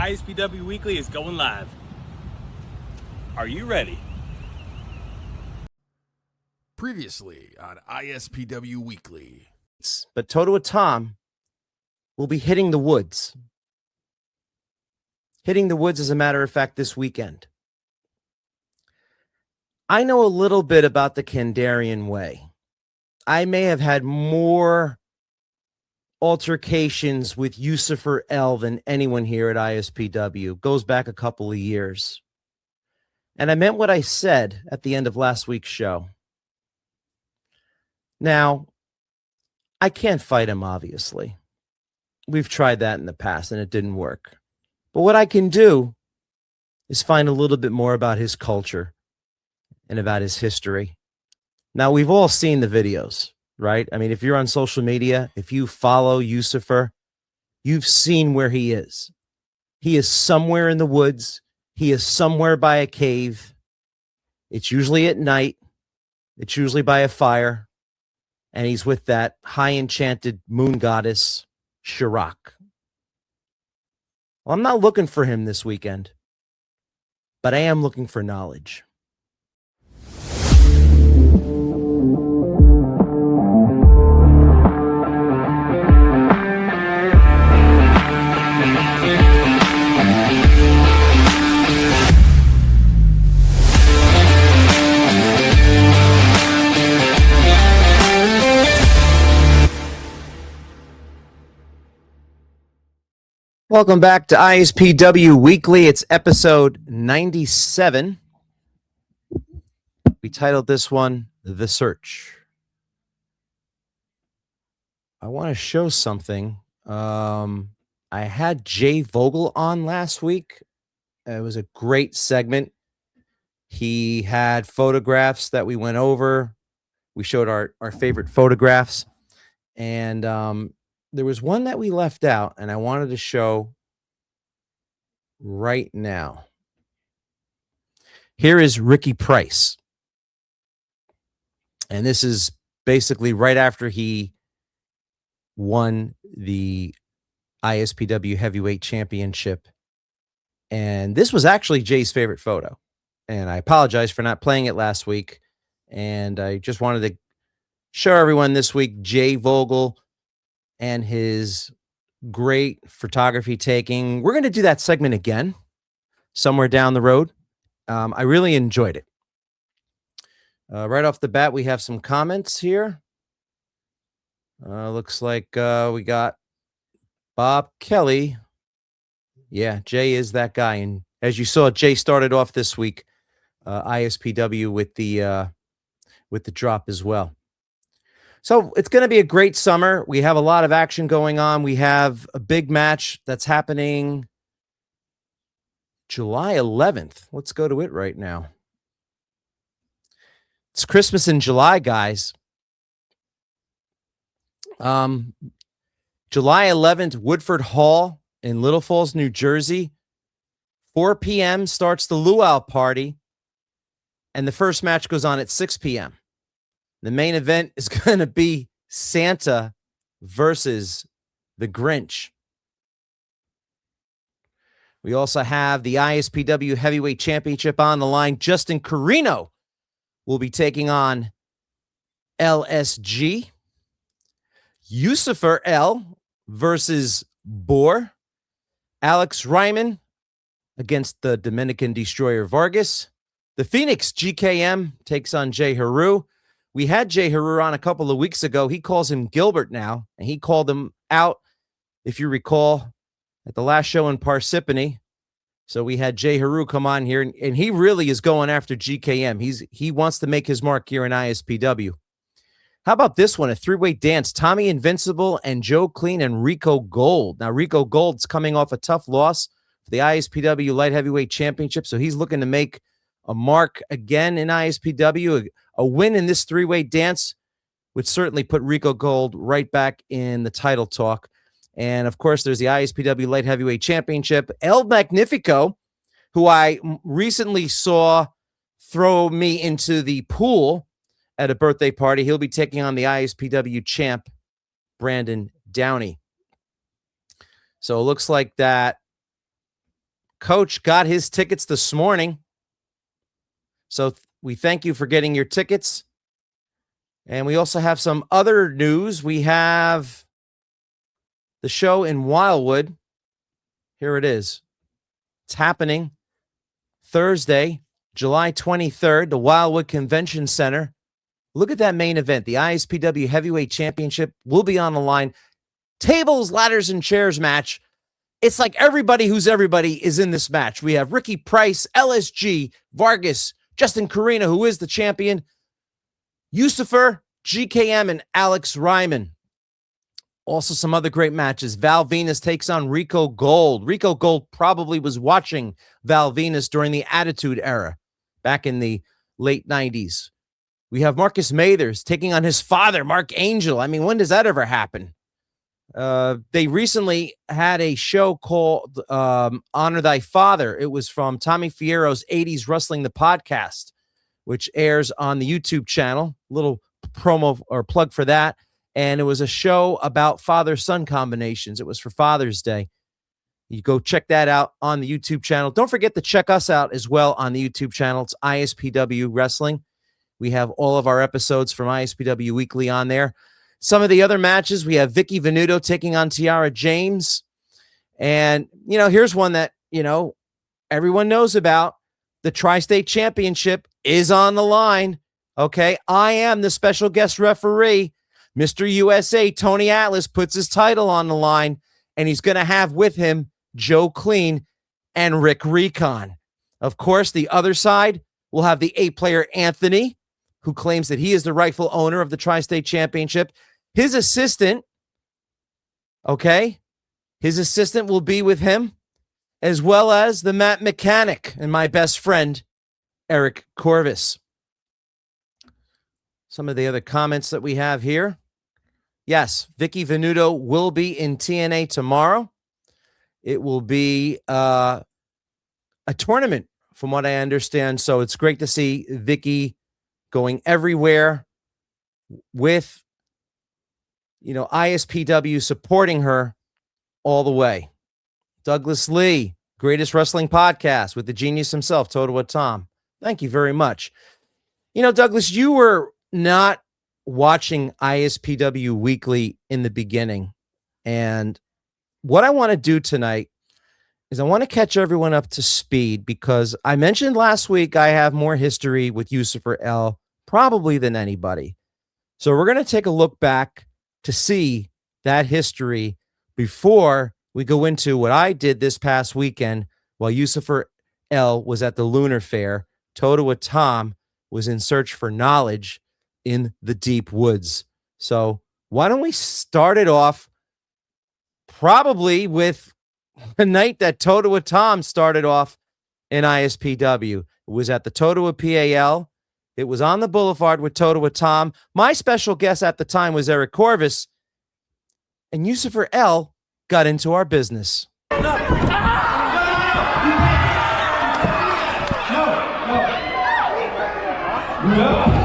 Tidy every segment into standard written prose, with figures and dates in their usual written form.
ISPW Weekly is going live. Are you ready? Previously on ISPW Weekly. But Toto and Tom will be hitting the woods. Hitting the woods, as a matter of fact, this weekend. I know a little bit about the Kandarian way. I may have had more altercations with Yoscifer El than anyone here at ISPW. Goes back a couple of years. And I meant what I said at the end of last week's show. Now, I can't fight him, obviously. We've tried that in the past, and it didn't work. But what I can do is find a little bit more about his culture and about his history. Now, we've all seen the videos, right? I mean, if you're on social media, if you follow Yoscifer, you've seen where he is. He is somewhere in the woods. He is somewhere by a cave. It's usually at night. It's usually by a fire. And he's with that high enchanted moon goddess, Shi-Rak. Well, I'm not looking for him this weekend, but I am looking for knowledge. Welcome back to ISPW Weekly. It's episode 97. We titled this one, The Search. I want to show something. I had Jay Vogel on last week. It was a great segment. He had photographs that we went over. We showed our favorite photographs. And there was one that we left out, and I wanted to show right now. Here is Ricky Price. And this is basically right after he won the ISPW Heavyweight Championship. And this was actually Jay's favorite photo. And I apologize for not playing it last week. And I just wanted to show everyone this week Jay Vogel and his great photography taking. We're going to do that segment again somewhere down the road. I really enjoyed it. Right off the bat, we have some comments here. Looks like we got Bob Kelly. Yeah, Jay is that guy. And as you saw, Jay started off this week, ISPW with the drop as well. So it's going to be a great summer. We have a lot of action going on. We have a big match that's happening July 11th. Let's go to it right now. It's Christmas in July, guys. July 11th, Woodford Hall in Little Falls, New Jersey. 4 p.m. starts the luau party, and the first match goes on at 6 p.m. The main event is going to be Santa versus the Grinch. We also have the ISPW Heavyweight Championship on the line. Justin Carino will be taking on LSG. Yoscifer El versus Boar. Alex Ryman against the Dominican Destroyer Vargas. The Phoenix GKM takes on Jay Haru. We had Jay Haru on a couple of weeks ago. He calls him Gilbert now, and he called him out, if you recall, at the last show in Parsippany. So we had Jay Haru come on here, and he really is going after GKM. He wants to make his mark here in ISPW. How about this one? A three-way dance. Tommy Invincible and Joe Clean and Rico Gold. Now, Rico Gold's coming off a tough loss for the ISPW Light Heavyweight Championship, so he's looking to make a mark again in ISPW. A win in this three-way dance would certainly put Rico Gold right back in the title talk. And, of course, there's the ISPW Light Heavyweight Championship. El Magnifico, who I recently saw throw me into the pool at a birthday party. He'll be taking on the ISPW champ, Brandon Downey. So it looks like that Coach got his tickets this morning. So we thank you for getting your tickets. And we also have some other news. We have the show in Wildwood. Here it is. It's happening Thursday, July 23rd, the Wildwood Convention Center. Look at that main event. The ISPW Heavyweight Championship will be on the line. Tables, ladders, and chairs match. It's like everybody who's everybody is in this match. We have Ricky Price, LSG, Vargas, Justin Carino, who is the champion, Yoscifer, GKM, and Alex Ryman. Also some other great matches. Val Venus takes on Rico Gold. Rico Gold probably was watching Val Venus during the Attitude Era back in the late 90s. We have Marcus Mathers taking on his father, Mark Angel. I mean, when does that ever happen? They recently had a show called Honor Thy Father. It was from Tommy Fierro's 80s Wrestling the Podcast, which airs on the YouTube channel. Little promo or plug for that. And it was a show about father-son combinations. It was for Father's Day. You go check that out on the YouTube channel. Don't forget to check us out as well on the YouTube channel. It's ISPW Wrestling. We have all of our episodes from ISPW Weekly on there. Some of the other matches, we have Vicky Venuto taking on Tiara James. And, here's one that, everyone knows about. The Tri-State Championship is on the line. Okay, I am the special guest referee. Mr. USA, Tony Atlas, puts his title on the line, and he's going to have with him Joe Clean and Rick Recon. Of course, the other side will have the 8-player Anthony, who claims that he is the rightful owner of the Tri-State Championship. His assistant, his assistant will be with him, as well as the Matt Mechanic and my best friend, Eric Corvus. Some of the other comments that we have here. Yes, Vicky Venuto will be in TNA tomorrow. It will be a tournament, from what I understand. So it's great to see Vicky going everywhere with, ISPW supporting her all the way. Douglas Lee, Greatest Wrestling Podcast with the genius himself, Totowa Tom. Thank you very much. Douglas, you were not watching ISPW Weekly in the beginning. And what I want to do tonight is I want to catch everyone up to speed, because I mentioned last week I have more history with Yoscifer El probably than anybody. So we're going to take a look back to see that history before we go into what I did this past weekend while Yoscifer El was at the Lunar Fair. Totowa Tom was in search for knowledge in the deep woods. So why don't we start it off probably with the night that Totowa Tom started off in ISPW. It was at the Totowa PAL. It was on the Boulevard with Totowa Tom. My special guest at the time was Eric Corvus, and Yoscifer El got into our business. No.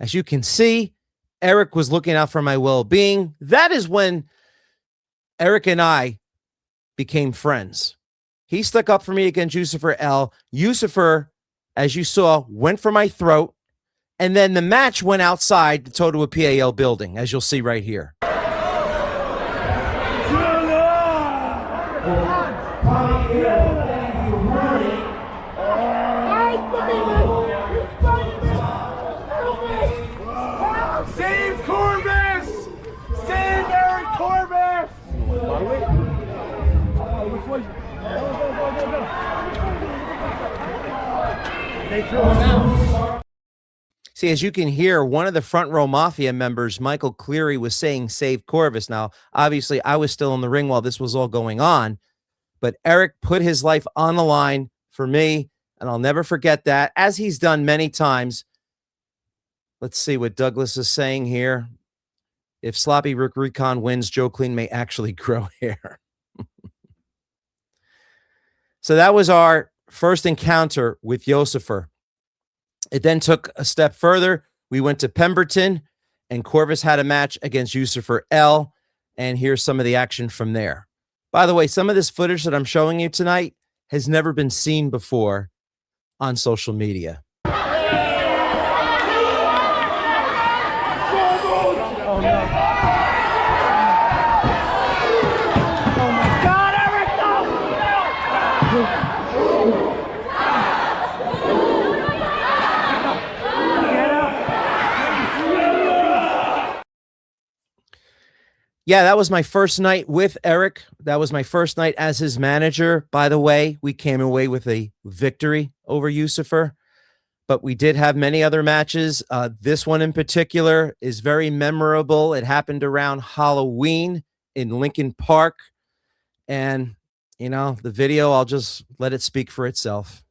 As you can see, Eric was looking out for my well-being. That is when Eric and I became friends. He stuck up for me against Yoscifer El. Yoscifer, as you saw, went for my throat. And then the match went outside the Totowa PAL building, as you'll see right here. Save Corvus! Save Eric Corvus! They threw him out. See, as you can hear, one of the Front Row Mafia members, Michael Cleary, was saying save Corvus. Now, obviously, I was still in the ring while this was all going on, but Eric put his life on the line for me, and I'll never forget that, as he's done many times. Let's see what Douglas is saying here. If Sloppy Rick Recon wins, Joe Clean may actually grow hair. So that was our first encounter with Yoscifer. It then took a step further. We went to Pemberton, and Corvus had a match against Yoscifer El, and here's some of the action from there. By the way, some of this footage that I'm showing you tonight has never been seen before on social media. Yeah, that was my first night with Eric. That was my first night as his manager. By the way, we came away with a victory over Yoscifer, but we did have many other matches. This one in particular is very memorable. It happened around Halloween in Lincoln Park. And, you know, the video, I'll just let it speak for itself.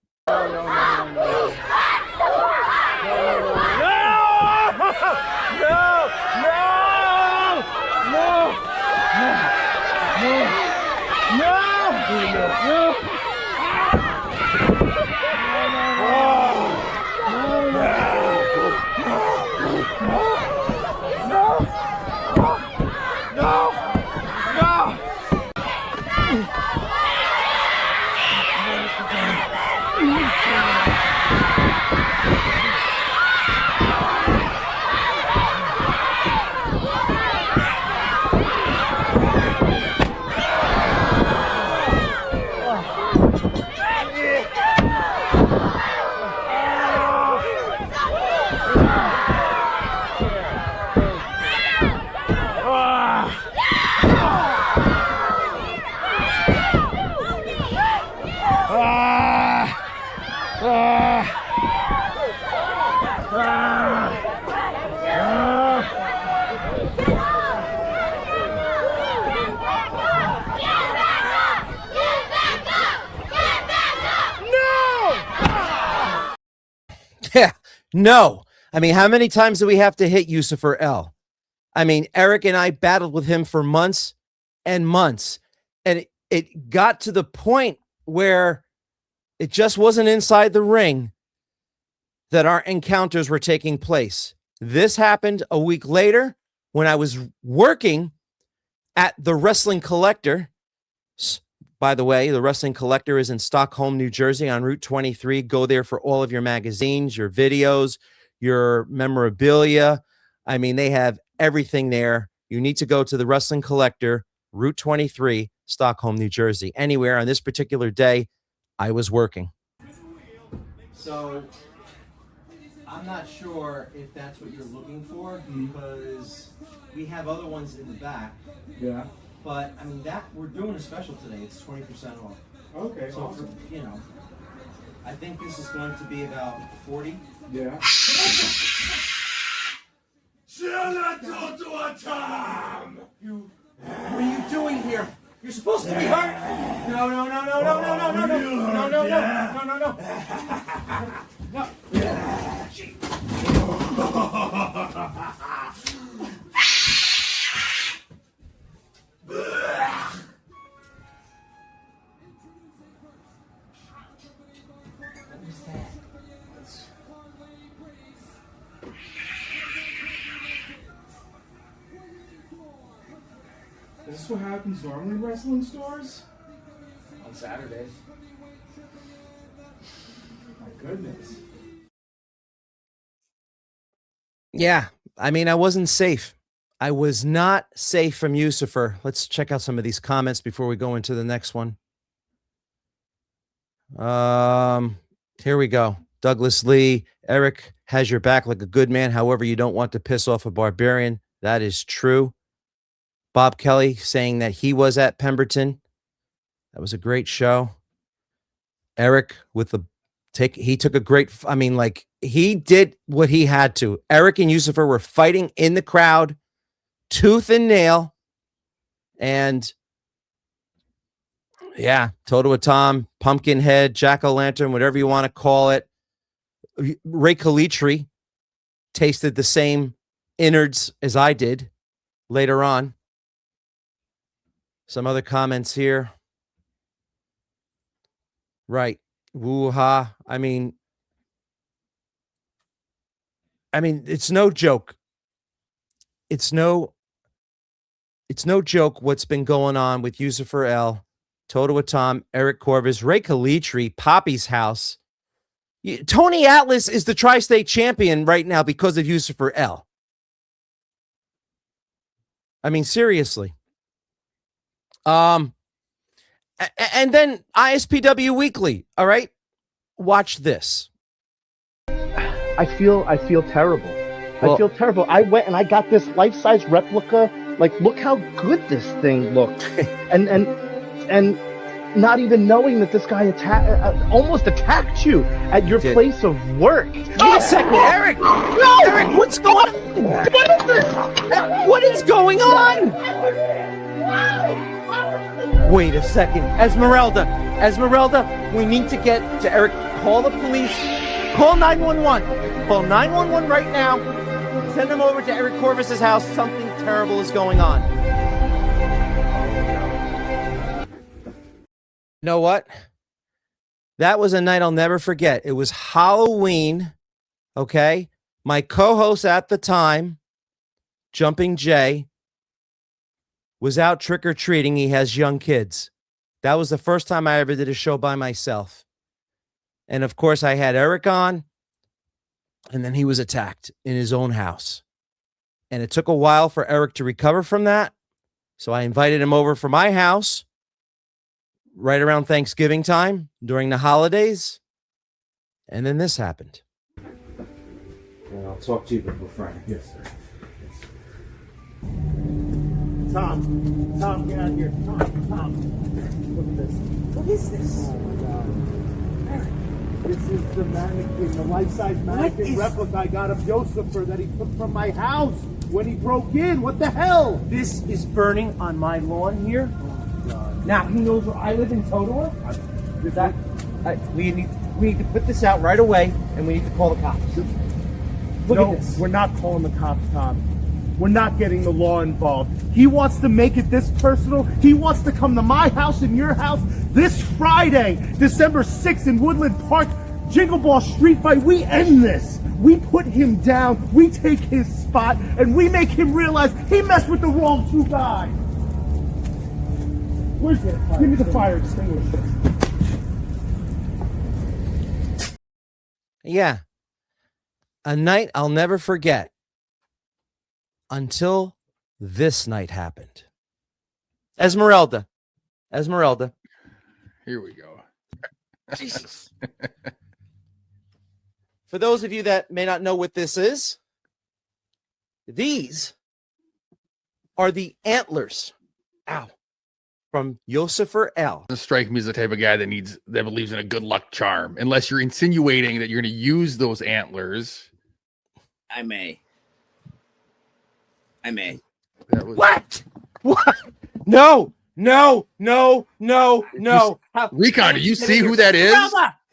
Yeah, no. I mean, how many times do we have to hit Yoscifer El? I mean, Eric and I battled with him for months and months. And it got to the point where it just wasn't inside the ring that our encounters were taking place. This happened a week later when I was working at the Wrestling Collector. By the way, the Wrestling Collector is in Stockholm, New Jersey on Route 23. Go there for all of your magazines, your videos, your memorabilia. I mean, they have everything there. You need to go to the Wrestling Collector, Route 23, Stockholm, New Jersey. Anywhere on this particular day, I was working. So I'm not sure if that's what you're looking for because we have other ones in the back. Yeah. But I mean that we're doing a special today. It's 20% off. Okay. So Awesome. for, you know, I think this is going to be about 40. Yeah. What are you doing here? You're supposed to be hurt. No, no, no, no, no, no, no, no, no, no, no, no, no, no, no. Is this what happens normally in wrestling stores? On Saturdays. My goodness. Yeah, I mean, I wasn't safe. I was not safe from Yoscifer. Let's check out some of these comments before we go into the next one. Here we go. Douglas Lee, Eric has your back like a good man. However, you don't want to piss off a barbarian. That is true. Bob Kelly saying that he was at Pemberton. That was a great show. Eric with the he took a great, I mean, like he did what he had to. Eric and Yoscifer were fighting in the crowd, tooth and nail. And yeah, Toto Tom, Pumpkinhead, Jack-o'-lantern, whatever you want to call it. Ray Calitri tasted the same innards as I did later on. Some other comments here. Right. Woo-ha. I mean, it's no joke. It's no joke what's been going on with Yoscifer El, Toto Tom, Eric Corvus, Ray Calitri, Poppy's house. Tony Atlas is the tri-state champion right now because of Yoscifer El. I mean, seriously. And then ISPW Weekly. All right, watch this. I feel terrible. Well, I feel terrible. I went and I got this life-size replica. Like, look how good this thing looked, and not even knowing that this guy almost attacked you at your place of work. Wait a second, Eric. No, Eric, what's going on? what is this? What is going on? Wait a second, Esmeralda, we need to get to Eric. Call the police. Call 911. Call 911 right now. Send them over to Eric Corvus's house. Something terrible is going on. You know what? That was a night I'll never forget. It was Halloween, okay? My co-host at the time, Jumping Jay, was out trick-or-treating. He has young kids. That was the first time I ever did a show by myself. And, of course, I had Eric on, and then he was attacked in his own house. And it took a while for Eric to recover from that, so I invited him over for my house right around Thanksgiving time during the holidays, and then this happened. And I'll talk to you before Friday. Yes, sir. Tom, get out of here. Tom. Look at this. What is this? Oh my God. Eric. This is the mannequin, the life-size mannequin replica I got of Yoscifer that he took from my house when he broke in. What the hell? This is burning on my lawn here. Oh, God. Now he knows where I live in Totowa. We need to put this out right away, and we need to call the cops. Look at this. We're not calling the cops, Tom. We're not getting the law involved. He wants to make it this personal. He wants to come to my house and your house this Friday, December 6th in Woodland Park, Jingle Ball Street Fight. We end this. We put him down. We take his spot, and we make him realize he messed with the wrong two guys. Where's it? Give me the fire extinguisher. Yeah. A night I'll never forget until this night happened. Esmeralda. Here we go. Jesus. For those of you that may not know what this is, these are the antlers. Ow. From Yoscifer El. Doesn't strike me as the type of guy that believes in a good luck charm, unless you're insinuating that you're going to use those antlers. I may. What? No. Recon, do you see who that is?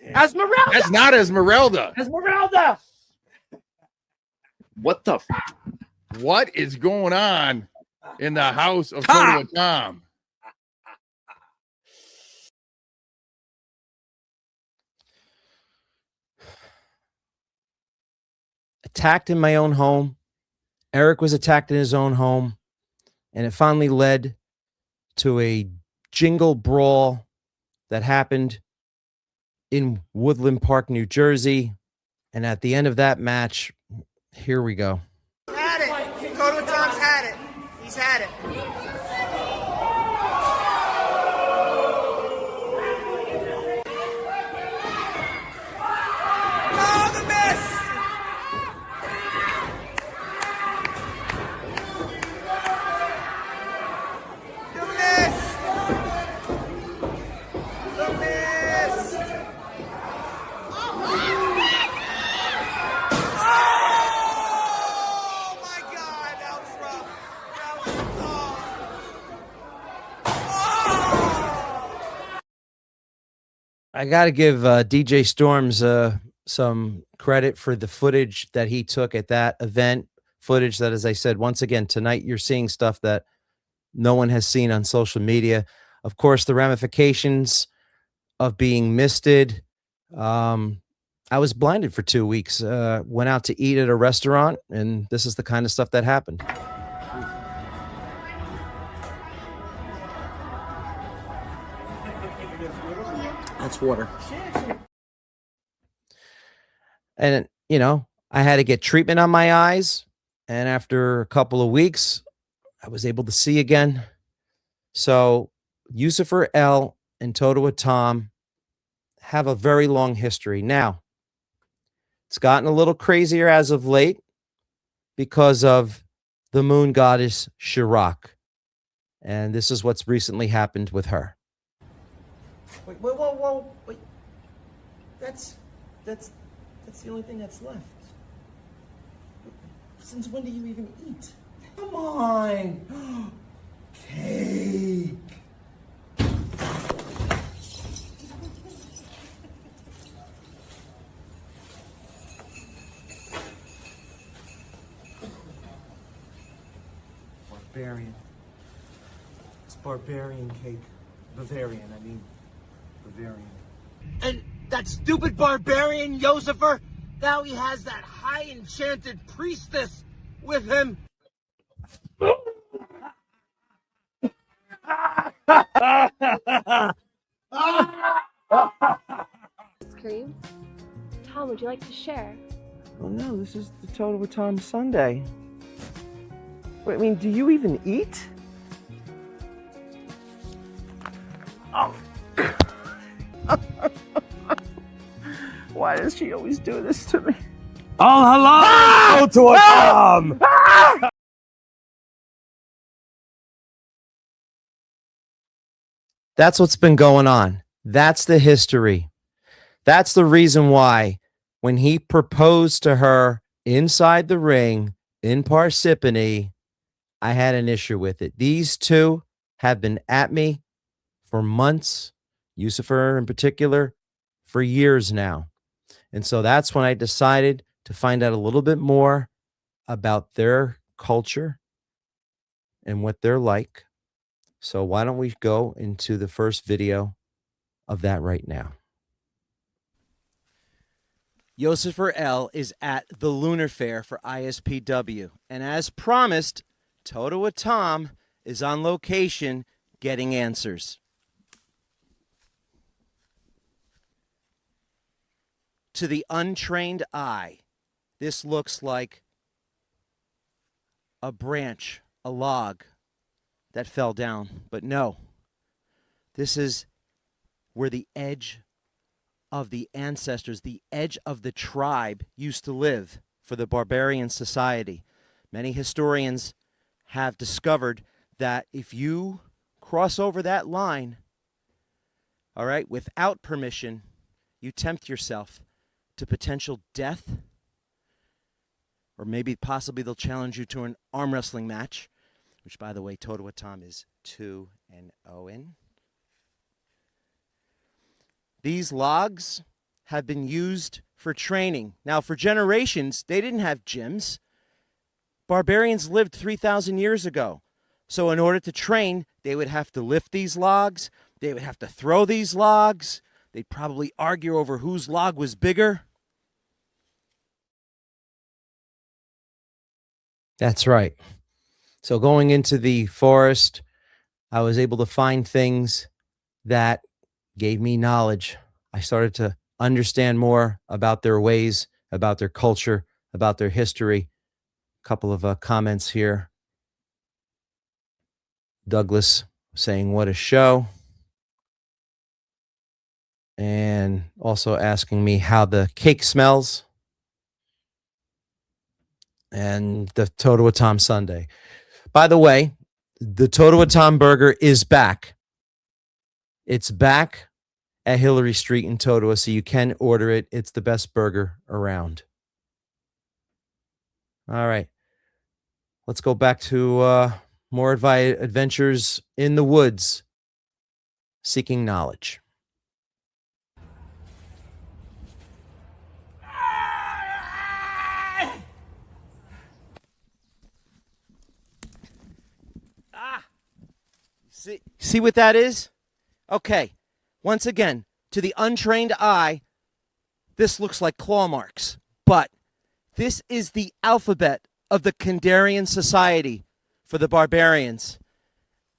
Esmeralda. That's not Esmeralda. Esmeralda. What the? What is going on in the house of Toto Tom? Attacked in my own home. Eric was attacked in his own home. And it finally led to a jingle brawl that happened in Woodland Park, New Jersey. And at the end of that match, here we go. Had it. Toto Tom's had it. He's had it. Oh, the miss! The miss! The miss! Oh my God, that was rough. That was I got to give DJ Storms some credit for the footage that he took at that event. Footage that, as I said, once again, tonight you're seeing stuff that no one has seen on social media. Of course, the ramifications of being misted I was blinded for 2 weeks. Went out to eat at a restaurant, and this is the kind of stuff that happened. That's water. And, you know, I had to get treatment on my eyes. And after a couple of weeks, I was able to see again. So Yoscifer El and Totowa Tom have a very long history. Now, it's gotten a little crazier as of late because of the moon goddess Shi-Rak. And this is what's recently happened with her. Wait, whoa. Wait. That's the only thing that's left. Since when do you even eat? Come on. Cake. Barbarian. It's barbarian cake. Bavarian, I mean. Bavarian. And that stupid barbarian Yoscifer, now he has that high enchanted priestess with him. Cream. Tom, would you like to share? Oh no, this is the Totowa Tom Sunday. Wait, I mean, do you even eat? Oh. Why does she always do this to me? Oh, hello, Totowa Tom. That's what's been going on. That's the history. That's the reason why when he proposed to her inside the ring in Parsippany, I had an issue with it. These two have been at me for months, Yoscifer in particular, for years now. And so that's when I decided to find out a little bit more about their culture and what they're like. So why don't we go into the first video of that right now? Yoscifer El is at the Lunar Fair for ISPW. And as promised, Totowa Tom is on location getting answers. To the untrained eye, this looks like a branch, a log that fell down. But no, this is where the edge of the ancestors, the edge of the tribe used to live for the barbarian society. Many historians have discovered that if you cross over that line, all right, without permission, you tempt yourself to potential death, or maybe possibly they'll challenge you to an arm wrestling match, which, by the way, Totowa Tom is 2-0 in. These logs have been used for training. Now, for generations, they didn't have gyms. Barbarians lived 3,000 years ago. So in order to train, they would have to lift these logs. They would have to throw these logs. They'd probably argue over whose log was bigger. That's right. So going into the forest, I was able to find things that gave me knowledge. I started to understand more about their ways, about their culture, about their history. A couple of comments here. Douglas saying, what a show. And also asking me how the cake smells. And the Totowa Tom Sunday. By the way, the Totowa Tom burger is back. It's back at Hillary Street in Totowa, so you can order it. It's the best burger around. All right. Let's go back to more adventures in the woods, seeking knowledge. See what that is? Okay. Once again, to the untrained eye, This looks like claw marks, but this is the alphabet of the Kandarian society for the barbarians.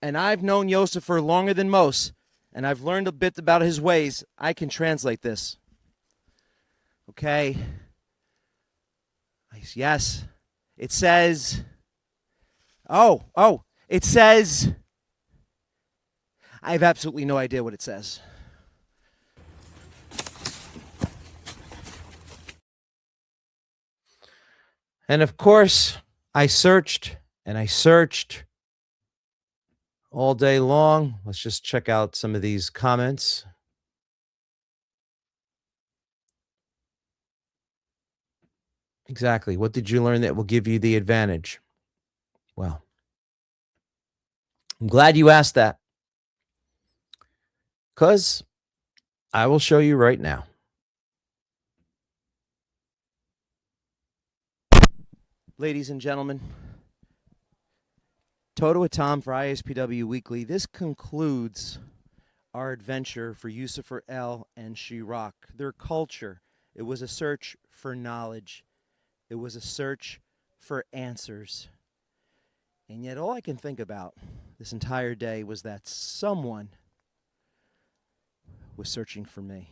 And I've known Yoscifer longer than most, and I've learned a bit about his ways. I can translate this. Okay. Yes. It says, it says, I have absolutely no idea what it says. And of course, I searched and I searched all day long. Let's just check out some of these comments. Exactly. What did you learn that will give you the advantage? Well, I'm glad you asked that, because I will show you right now. Ladies and gentlemen, Toto with Tom for ISPW Weekly. This concludes our adventure for Yoscifer El and Shi-Rak. Their culture. It was a search for knowledge. It was a search for answers. And yet all I can think about this entire day was that someone was searching for me.